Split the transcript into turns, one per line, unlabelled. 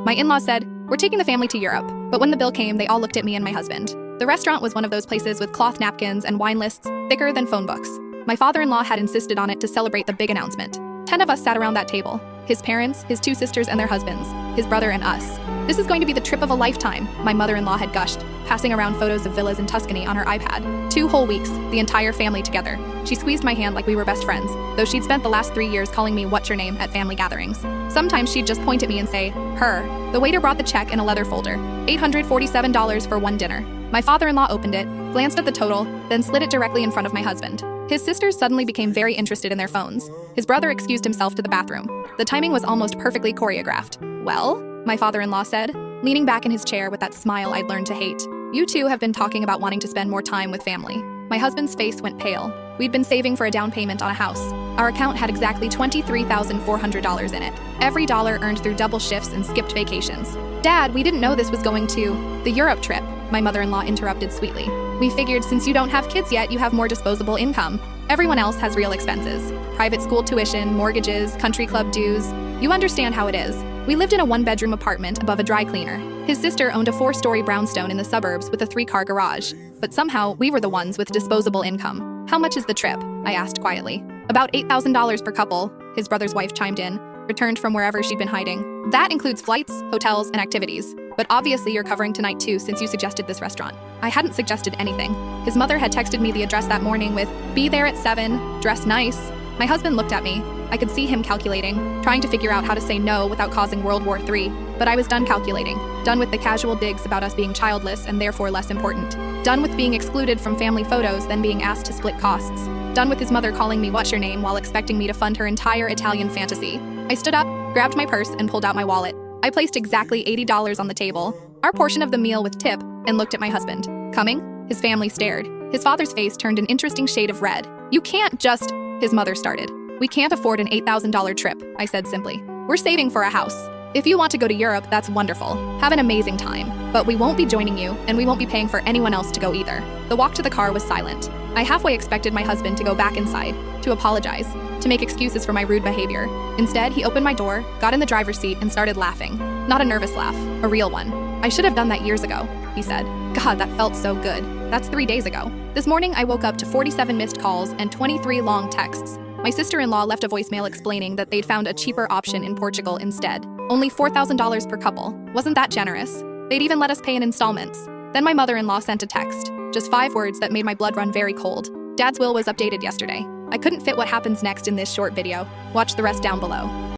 My in-laws said, "We're taking the family to Europe," but when the bill came, they all looked at me and my husband. The restaurant was one of those places with cloth napkins and wine lists thicker than phone books. My father-in-law had insisted on it to celebrate the big announcement. 10 of us sat around that table. His parents, his 2 sisters and their husbands, his brother and us. "This is going to be the trip of a lifetime," my mother-in-law had gushed, passing around photos of villas in Tuscany on her iPad. 2 whole weeks, the entire family together. She squeezed my hand like we were best friends, though she'd spent the last 3 years calling me "what's your name" at family gatherings. Sometimes she'd just point at me and say, "Her." The waiter brought the check in a leather folder. $847 for one dinner. My father-in-law opened it, glanced at the total, then slid it directly in front of my husband. His sisters suddenly became very interested in their phones. His brother excused himself to the bathroom. The timing was almost perfectly choreographed. "Well," my father-in-law said, leaning back in his chair with that smile I'd learned to hate. "You two have been talking about wanting to spend more time with family." My husband's face went pale. We'd been saving for a down payment on a house. Our account had exactly $23,400 in it. Every dollar earned through double shifts and skipped vacations. "Dad, we didn't know this was going to the Europe trip," my mother-in-law interrupted sweetly. "We figured since you don't have kids yet, you have more disposable income. Everyone else has real expenses. Private school tuition, mortgages, country club dues. You understand how it is." We lived in a 1-bedroom apartment above a dry cleaner. His sister owned a 4-story brownstone in the suburbs with a 3-car garage. But somehow, we were the ones with disposable income. "How much is the trip?" I asked quietly. "About $8,000 per couple," his brother's wife chimed in, returned from wherever she'd been hiding. "That includes flights, hotels, and activities. But obviously you're covering tonight too since you suggested this restaurant." I hadn't suggested anything. His mother had texted me the address that morning with, "Be there at 7, dress nice." My husband looked at me. I could see him calculating, trying to figure out how to say no without causing World War III. But I was done calculating, done with the casual digs about us being childless and therefore less important. Done with being excluded from family photos, then being asked to split costs. Done with his mother calling me "what's your name" while expecting me to fund her entire Italian fantasy. I stood up, grabbed my purse, and pulled out my wallet. I placed exactly $80 on the table, our portion of the meal with tip, and looked at my husband. "Coming?" His family stared. His father's face turned an interesting shade of red. "You can't just..." his mother started. "We can't afford an $8,000 trip," I said simply. "We're saving for a house. If you want to go to Europe, that's wonderful. Have an amazing time. But we won't be joining you, and we won't be paying for anyone else to go either." The walk to the car was silent. I halfway expected my husband to go back inside, to apologize, to make excuses for my rude behavior. Instead, he opened my door, got in the driver's seat, and started laughing. Not a nervous laugh, a real one. "I should have done that years ago," he said. "God, that felt so good. That's 3 days ago." This morning, I woke up to 47 missed calls and 23 long texts. My sister-in-law left a voicemail explaining that they'd found a cheaper option in Portugal instead. Only $4,000 per couple. Wasn't that generous? They'd even let us pay in installments. Then my mother-in-law sent a text. Just 5 words that made my blood run very cold. "Dad's will was updated yesterday." I couldn't fit what happens next in this short video. Watch the rest down below.